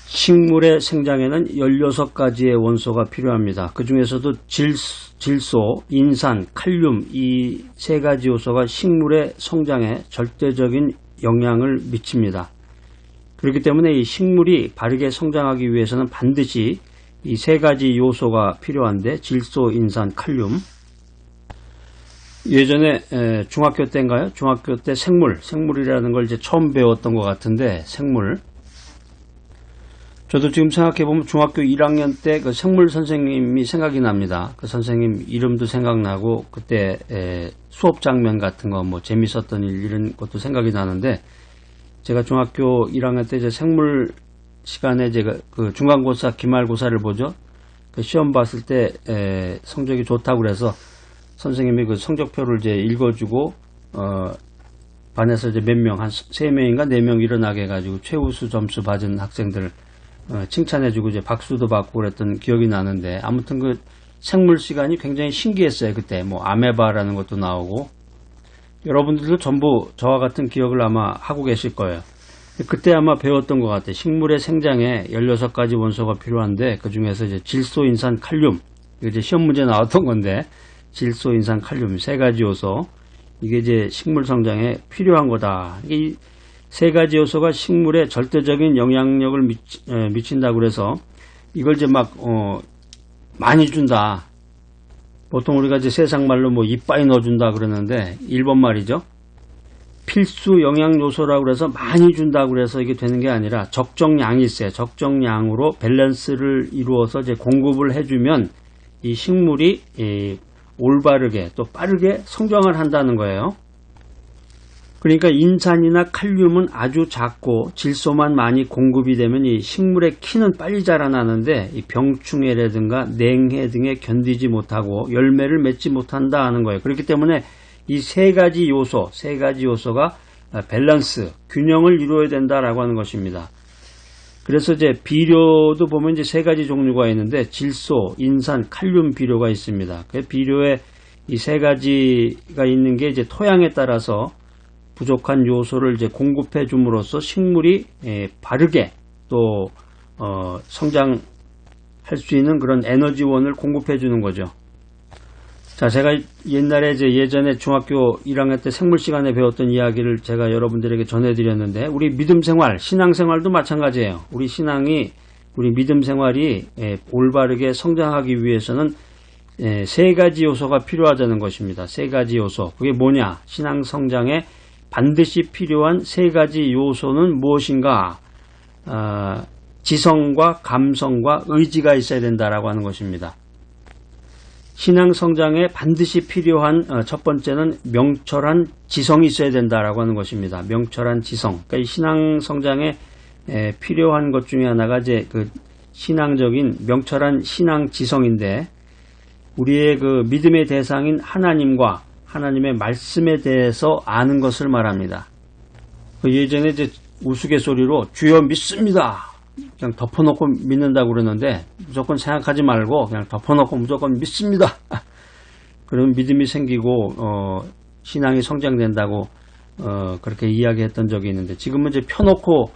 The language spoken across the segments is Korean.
식물의 생장에는 16가지의 원소가 필요합니다. 그 중에서도 질소, 인산, 칼륨 이 3가지 요소가 식물의 성장에 절대적인 영향을 미칩니다. 그렇기 때문에 이 식물이 바르게 성장하기 위해서는 반드시 이 3가지 요소가 필요한데 질소, 인산, 칼륨. 예전에 중학교 때인가요? 중학교 때 생물이라는 걸 이제 처음 배웠던 것 같은데 생물. 저도 지금 생각해보면 중학교 1학년 때 그 생물 선생님이 생각이 납니다. 그 선생님 이름도 생각나고 그때 수업 장면 같은 거 뭐 재밌었던 일 이런 것도 생각이 나는데 제가 중학교 1학년 때 이제 생물 시간에 제가 그 중간고사 기말고사를 보죠. 그 시험 봤을 때 성적이 좋다고 그래서 선생님이 그 성적표를 이제 읽어주고 반에서 이제 몇 명 한 3명인가 4명 일어나게 해가지고 최우수 점수 받은 학생들 칭찬해주고 이제 박수도 받고 그랬던 기억이 나는데 아무튼 그 생물 시간이 굉장히 신기했어요. 그때 뭐 아메바라는 것도 나오고 여러분들도 전부 저와 같은 기억을 아마 하고 계실 거예요. 그때 아마 배웠던 것 같아요. 식물의 생장에 16가지 원소가 필요한데 그 중에서 이제 질소, 인산, 칼륨 이게 이제 시험 문제 나왔던 건데 질소, 인산, 칼륨 3가지 요소 이게 이제 식물 성장에 필요한 거다. 이 3가지 요소가 식물에 절대적인 영향력을 미친다고 그래서 이걸 이제 막 많이 준다. 보통 우리가 이제 세상 말로 뭐 이빠이 넣어준다 그러는데 일본 말이죠. 필수 영양 요소라고 그래서 많이 준다고 그래서 이게 되는 게 아니라 적정량이 있어요. 적정량으로 밸런스를 이루어서 이제 공급을 해주면 이 식물이 올바르게 또 빠르게 성장을 한다는 거예요. 그러니까 인산이나 칼륨은 아주 작고 질소만 많이 공급이 되면 이 식물의 키는 빨리 자라나는데 이 병충해라든가 냉해 등에 견디지 못하고 열매를 맺지 못한다 하는 거예요. 그렇기 때문에 이 3가지 요소가 밸런스, 균형을 이루어야 된다라고 하는 것입니다. 그래서 이제 비료도 보면 이제 3가지 종류가 있는데 질소, 인산, 칼륨 비료가 있습니다. 그 비료에 이 3가지가 있는 게 이제 토양에 따라서 부족한 요소를 이제 공급해 줌으로써 식물이 바르게 또 성장할 수 있는 그런 에너지원을 공급해 주는 거죠. 자, 제가 옛날에 예전에 중학교 1학년 때 생물 시간에 배웠던 이야기를 제가 여러분들에게 전해드렸는데 우리 믿음 생활, 신앙 생활도 마찬가지예요. 우리 믿음 생활이 올바르게 성장하기 위해서는 3가지 요소가 필요하다는 것입니다. 3가지 요소. 그게 뭐냐? 신앙 성장에 반드시 필요한 3가지 요소는 무엇인가? 지성과 감성과 의지가 있어야 된다라고 하는 것입니다. 신앙 성장에 반드시 필요한 첫 번째는 명철한 지성이 있어야 된다라고 하는 것입니다. 명철한 지성. 그러니까 이 신앙 성장에 필요한 것 중에 하나가 이제 그 신앙적인 명철한 신앙 지성인데 우리의 그 믿음의 대상인 하나님과 하나님의 말씀에 대해서 아는 것을 말합니다. 그 예전에 이제 우스갯소리로 주여 믿습니다. 그냥 덮어놓고 믿는다고 그러는데 무조건 생각하지 말고 그냥 덮어놓고 무조건 믿습니다. 그런 믿음이 생기고 신앙이 성장된다고 그렇게 이야기했던 적이 있는데 지금은 이제 펴놓고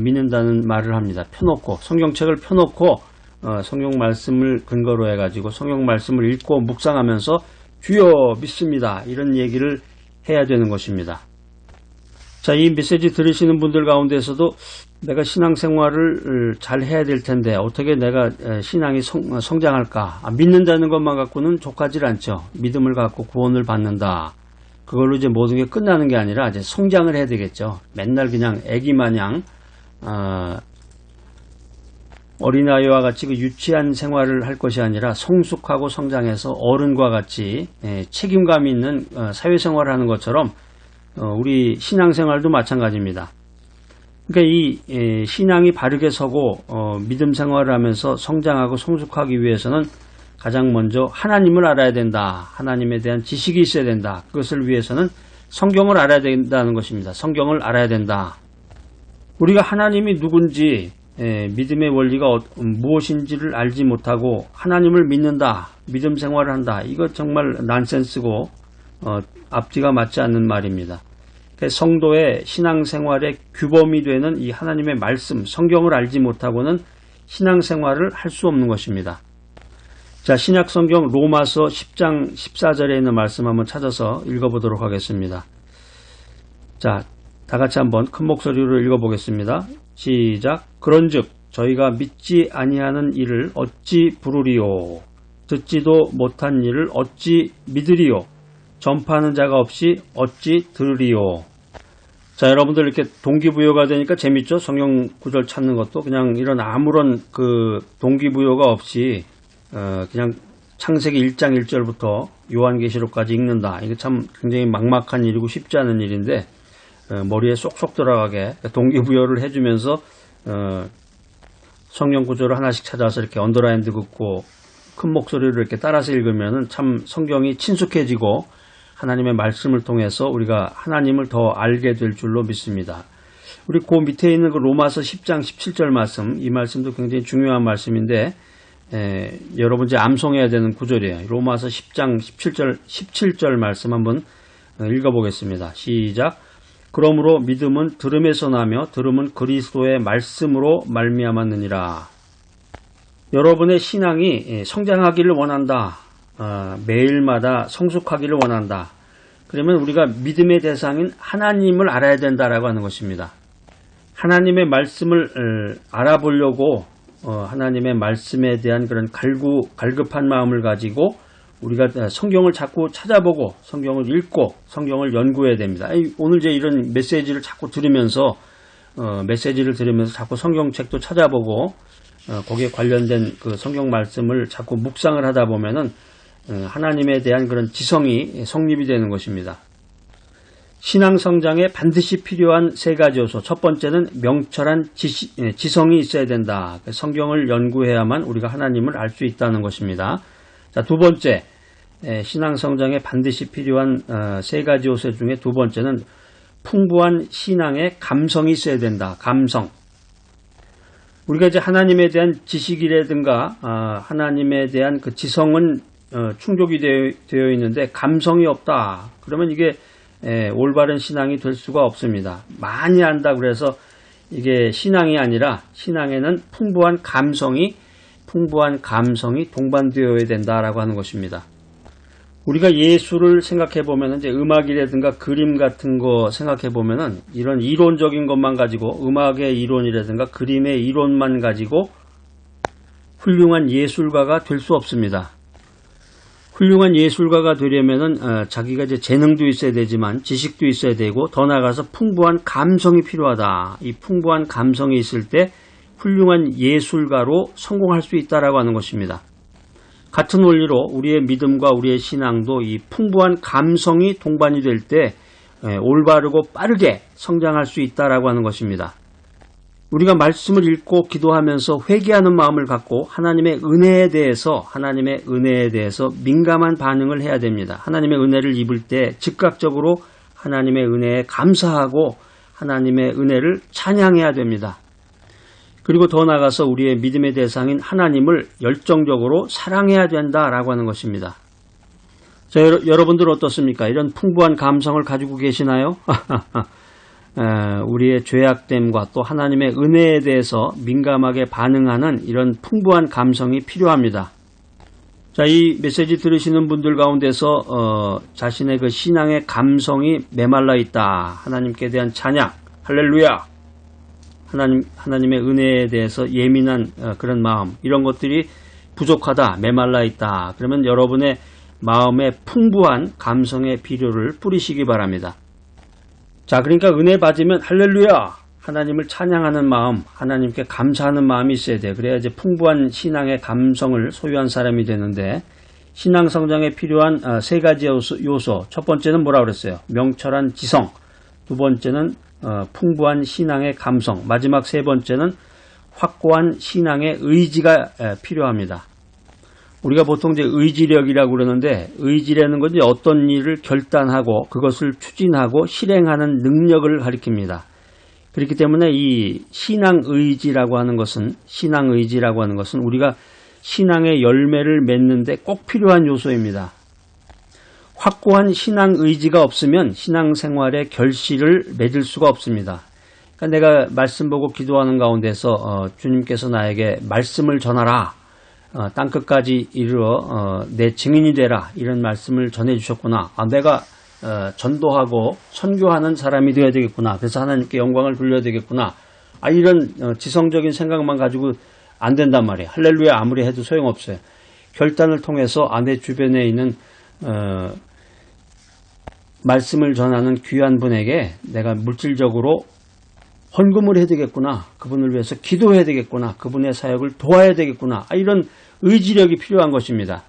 믿는다는 말을 합니다. 펴놓고 성경책을 펴놓고 성경 말씀을 근거로 해가지고 성경 말씀을 읽고 묵상하면서 주여 믿습니다. 이런 얘기를 해야 되는 것입니다. 자, 이 메시지 들으시는 분들 가운데서도 내가 신앙생활을 잘 해야 될 텐데 어떻게 내가 신앙이 성장할까? 믿는다는 것만 갖고는 족하지 않죠. 믿음을 갖고 구원을 받는다. 그걸로 이제 모든 게 끝나는 게 아니라 이제 성장을 해야 되겠죠. 맨날 그냥 애기 마냥 어린아이와 같이 그 유치한 생활을 할 것이 아니라 성숙하고 성장해서 어른과 같이 책임감 있는 사회생활을 하는 것처럼 우리 신앙생활도 마찬가지입니다. 그러니까 이 신앙이 바르게 서고 믿음 생활을 하면서 성장하고 성숙하기 위해서는 가장 먼저 하나님을 알아야 된다. 하나님에 대한 지식이 있어야 된다. 그것을 위해서는 성경을 알아야 된다는 것입니다. 성경을 알아야 된다. 우리가 하나님이 누군지 믿음의 원리가 무엇인지를 알지 못하고 하나님을 믿는다. 믿음 생활을 한다. 이거 정말 난센스고 앞뒤가 맞지 않는 말입니다. 성도의 신앙생활의 규범이 되는 이 하나님의 말씀, 성경을 알지 못하고는 신앙생활을 할 수 없는 것입니다. 자, 신약성경 로마서 10장 14절에 있는 말씀 한번 찾아서 읽어보도록 하겠습니다. 자, 다 같이 한번 큰 목소리로 읽어보겠습니다. 시작. 그런즉 저희가 믿지 아니하는 일을 어찌 부르리요? 듣지도 못한 일을 어찌 믿으리요? 전파하는 자가 없이 어찌 들으리요? 자, 여러분들 이렇게 동기부여가 되니까 재밌죠? 성경 구절 찾는 것도 그냥 이런 아무런 그 동기부여가 없이 그냥 창세기 1장 1절부터 요한계시록까지 읽는다. 이게 참 굉장히 막막한 일이고 쉽지 않은 일인데 머리에 쏙쏙 들어가게 동기부여를 해주면서 성경 구절을 하나씩 찾아서 이렇게 언더라인도 긋고 큰 목소리로 이렇게 따라서 읽으면은 참 성경이 친숙해지고 하나님의 말씀을 통해서 우리가 하나님을 더 알게 될 줄로 믿습니다. 우리 그 밑에 있는 그 로마서 10장 17절 말씀, 이 말씀도 굉장히 중요한 말씀인데 여러분 이제 암송해야 되는 구절이에요. 로마서 10장 17절 말씀 한번 읽어보겠습니다. 시작. 그러므로 믿음은 들음에서 나며 들음은 그리스도의 말씀으로 말미암았느니라. 여러분의 신앙이 성장하기를 원한다. 매일마다 성숙하기를 원한다. 그러면 우리가 믿음의 대상인 하나님을 알아야 된다라고 하는 것입니다. 하나님의 말씀을 알아보려고 하나님의 말씀에 대한 그런 갈급한 마음을 가지고 우리가 성경을 자꾸 찾아보고 성경을 읽고 성경을 연구해야 됩니다. 오늘 이제 이런 메시지를 자꾸 들으면서 자꾸 성경책도 찾아보고 거기에 관련된 그 성경 말씀을 자꾸 묵상을 하다 보면은 하나님에 대한 그런 지성이 성립이 되는 것입니다. 신앙 성장에 반드시 필요한 세 가지 요소. 첫 번째는 명철한 지성이 있어야 된다. 성경을 연구해야만 우리가 하나님을 알 수 있다는 것입니다. 자, 두 번째, 신앙 성장에 반드시 필요한 세 가지 요소 중에 두 번째는 풍부한 신앙의 감성이 있어야 된다. 감성. 우리가 이제 하나님에 대한 지식이라든가 하나님에 대한 그 지성은 충족이 되어 있는데 감성이 없다. 그러면 이게 올바른 신앙이 될 수가 없습니다. 많이 안다 그래서 이게 신앙이 아니라 신앙에는 풍부한 감성이 동반되어야 된다라고 하는 것입니다. 우리가 예술을 생각해 보면 이제 음악이라든가 그림 같은 거 생각해 보면은 이런 이론적인 것만 가지고 음악의 이론이라든가 그림의 이론만 가지고 훌륭한 예술가가 될 수 없습니다. 훌륭한 예술가가 되려면은 자기가 이제 재능도 있어야 되지만 지식도 있어야 되고 더 나아가서 풍부한 감성이 필요하다. 이 풍부한 감성이 있을 때 훌륭한 예술가로 성공할 수 있다라고 하는 것입니다. 같은 원리로 우리의 믿음과 우리의 신앙도 이 풍부한 감성이 동반이 될 때 올바르고 빠르게 성장할 수 있다라고 하는 것입니다. 우리가 말씀을 읽고 기도하면서 회개하는 마음을 갖고 하나님의 은혜에 대해서 민감한 반응을 해야 됩니다. 하나님의 은혜를 입을 때 즉각적으로 하나님의 은혜에 감사하고 하나님의 은혜를 찬양해야 됩니다. 그리고 더 나아가서 우리의 믿음의 대상인 하나님을 열정적으로 사랑해야 된다라고 하는 것입니다. 자, 여러분들 어떻습니까? 이런 풍부한 감성을 가지고 계시나요? 우리의 죄악됨과 또 하나님의 은혜에 대해서 민감하게 반응하는 이런 풍부한 감성이 필요합니다. 자, 이 메시지 들으시는 분들 가운데서 자신의 그 신앙의 감성이 메말라 있다. 하나님께 대한 찬양, 할렐루야! 하나님의 은혜에 대해서 예민한 그런 마음, 이런 것들이 부족하다, 메말라 있다. 그러면 여러분의 마음에 풍부한 감성의 비료를 뿌리시기 바랍니다. 자, 그러니까 은혜 받으면 할렐루야! 하나님을 찬양하는 마음, 하나님께 감사하는 마음이 있어야 돼요. 그래야 이제 풍부한 신앙의 감성을 소유한 사람이 되는데, 신앙 성장에 필요한 세 가지 요소. 첫 번째는 뭐라 그랬어요? 명철한 지성. 두 번째는 풍부한 신앙의 감성. 마지막 세 번째는 확고한 신앙의 의지가 필요합니다. 우리가 보통 이제 의지력이라고 그러는데, 의지라는 건 이제 어떤 일을 결단하고 그것을 추진하고 실행하는 능력을 가리킵니다. 그렇기 때문에 이 신앙의지라고 하는 것은 우리가 신앙의 열매를 맺는데 꼭 필요한 요소입니다. 확고한 신앙 의지가 없으면 신앙생활에 결실을 맺을 수가 없습니다. 그러니까 내가 말씀 보고 기도하는 가운데서 주님께서 나에게 말씀을 전하라, 땅끝까지 이르러 내 증인이 되라, 이런 말씀을 전해주셨구나. 내가 전도하고 선교하는 사람이 되어야 되겠구나. 그래서 하나님께 영광을 돌려야 되겠구나. 이런 지성적인 생각만 가지고 안 된단 말이에요. 할렐루야 아무리 해도 소용없어요. 결단을 통해서 내 주변에 있는 말씀을 전하는 귀한 분에게 내가 물질적으로 헌금을 해야 되겠구나. 그분을 위해서 기도해야 되겠구나. 그분의 사역을 도와야 되겠구나. 이런 의지력이 필요한 것입니다.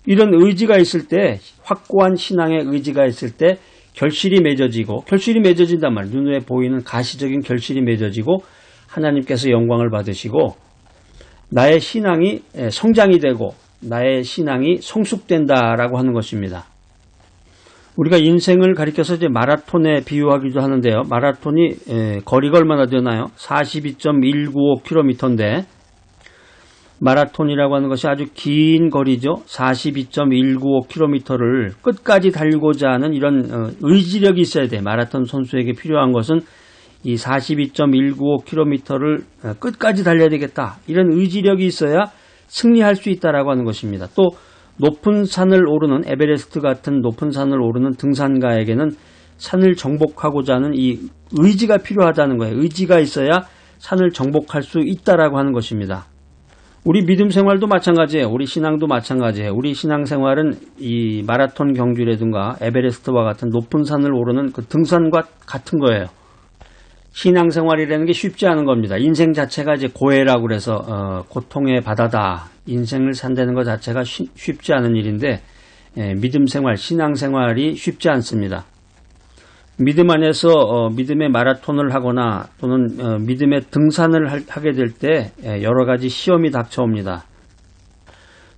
이런 의지가 있을 때, 확고한 신앙의 의지가 있을 때 결실이 맺어진단 말이에요. 눈에 보이는 가시적인 결실이 맺어지고 하나님께서 영광을 받으시고 나의 신앙이 성장이 되고 나의 신앙이 성숙된다라고 하는 것입니다. 우리가 인생을 가리켜서 이제 마라톤에 비유하기도 하는데요. 마라톤이 거리가 얼마나 되나요? 42.195km인데 마라톤이라고 하는 것이 아주 긴 거리죠. 42.195km를 끝까지 달리고자 하는 이런 의지력이 있어야 돼. 마라톤 선수에게 필요한 것은 이 42.195km를 끝까지 달려야 되겠다. 이런 의지력이 있어야 승리할 수 있다라고 하는 것입니다. 또 높은 산을 오르는 에베레스트 같은 높은 산을 오르는 등산가에게는 산을 정복하고자 하는 이 의지가 필요하다는 거예요. 의지가 있어야 산을 정복할 수 있다라고 하는 것입니다. 우리 믿음 생활도 마찬가지예요. 우리 신앙도 마찬가지예요. 우리 신앙생활은 이 마라톤 경주라든가 에베레스트와 같은 높은 산을 오르는 그 등산과 같은 거예요. 신앙생활이라는 게 쉽지 않은 겁니다. 인생 자체가 이제 고해라고 그래서 고통의 바다다. 인생을 산다는 것 자체가 쉽지 않은 일인데 믿음 생활, 신앙생활이 쉽지 않습니다. 믿음 안에서 믿음의 마라톤을 하거나 또는 믿음의 등산을 하게 될 때 여러 가지 시험이 닥쳐옵니다.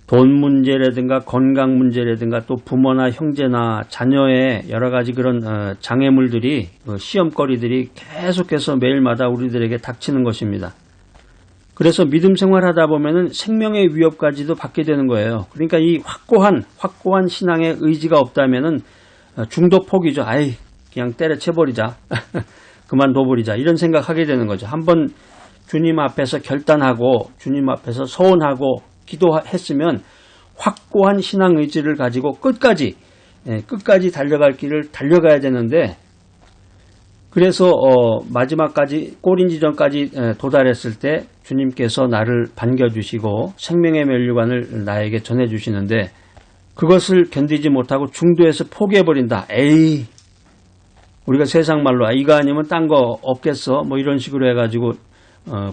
돈 문제라든가 건강 문제라든가 또 부모나 형제나 자녀의 여러 가지 그런 장애물들이 시험거리들이 계속해서 매일마다 우리들에게 닥치는 것입니다. 그래서 믿음 생활하다 보면은 생명의 위협까지도 받게 되는 거예요. 그러니까 이 확고한 신앙의 의지가 없다면은 중도 포기죠. 그냥 때려쳐버리자. 그만둬버리자. 이런 생각하게 되는 거죠. 한번 주님 앞에서 결단하고 주님 앞에서 서원하고 기도했으면 확고한 신앙 의지를 가지고 끝까지 달려갈 길을 달려가야 되는데 그래서 마지막까지 꼬린 지점까지 도달했을 때 주님께서 나를 반겨주시고 생명의 면류관을 나에게 전해주시는데 그것을 견디지 못하고 중도에서 포기해버린다. 우리가 세상 말로 이거 아니면 딴 거 없겠어 뭐 이런 식으로 해가지고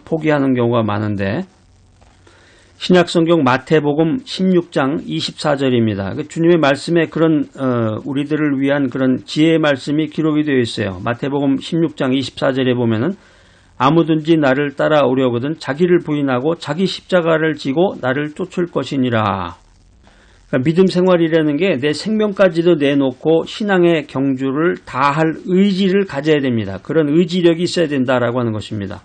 포기하는 경우가 많은데 신약성경 마태복음 16장 24절입니다. 주님의 말씀에 그런 우리들을 위한 그런 지혜의 말씀이 기록이 되어 있어요. 마태복음 16장 24절에 보면은 아무든지 나를 따라오려거든 자기를 부인하고 자기 십자가를 지고 나를 쫓을 것이니라. 그러니까 믿음 생활이라는 게 내 생명까지도 내놓고 신앙의 경주를 다할 의지를 가져야 됩니다. 그런 의지력이 있어야 된다라고 하는 것입니다.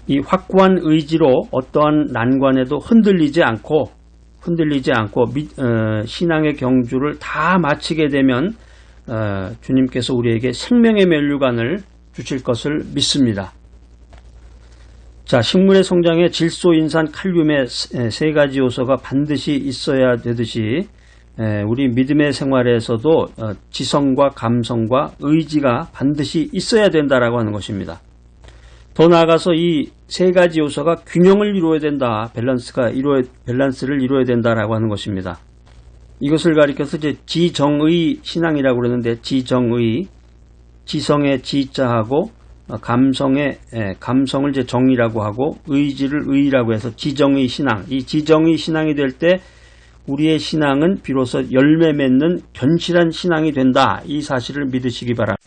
이 확고한 의지로 어떠한 난관에도 흔들리지 않고 신앙의 경주를 다 마치게 되면 주님께서 우리에게 생명의 면류관을 주실 것을 믿습니다. 자, 식물의 성장에 질소, 인산, 칼륨의 세 가지 요소가 반드시 있어야 되듯이 우리 믿음의 생활에서도 지성과 감성과 의지가 반드시 있어야 된다라고 하는 것입니다. 더 나아가서 이 세 가지 요소가 균형을 이루어야 된다. 밸런스를 이루어야 된다라고 하는 것입니다. 이것을 가리켜서 이제 지정의 신앙이라고 그러는데 지성의 지자하고 감성을 이제 정의라고 하고 의지를 의라고 해서 지정의 신앙. 이 지정의 신앙이 될 때 우리의 신앙은 비로소 열매 맺는 견실한 신앙이 된다. 이 사실을 믿으시기 바랍니다.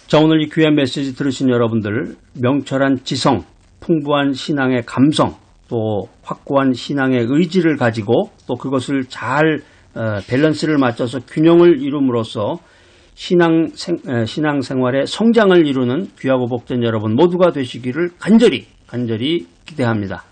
자, 오늘 이 귀한 메시지 들으신 여러분들 명철한 지성, 풍부한 신앙의 감성, 또 확고한 신앙의 의지를 가지고 또 그것을 잘 밸런스를 맞춰서 균형을 이룸으로써 신앙생활의 성장을 이루는 귀하고 복된 여러분 모두가 되시기를 간절히 기대합니다.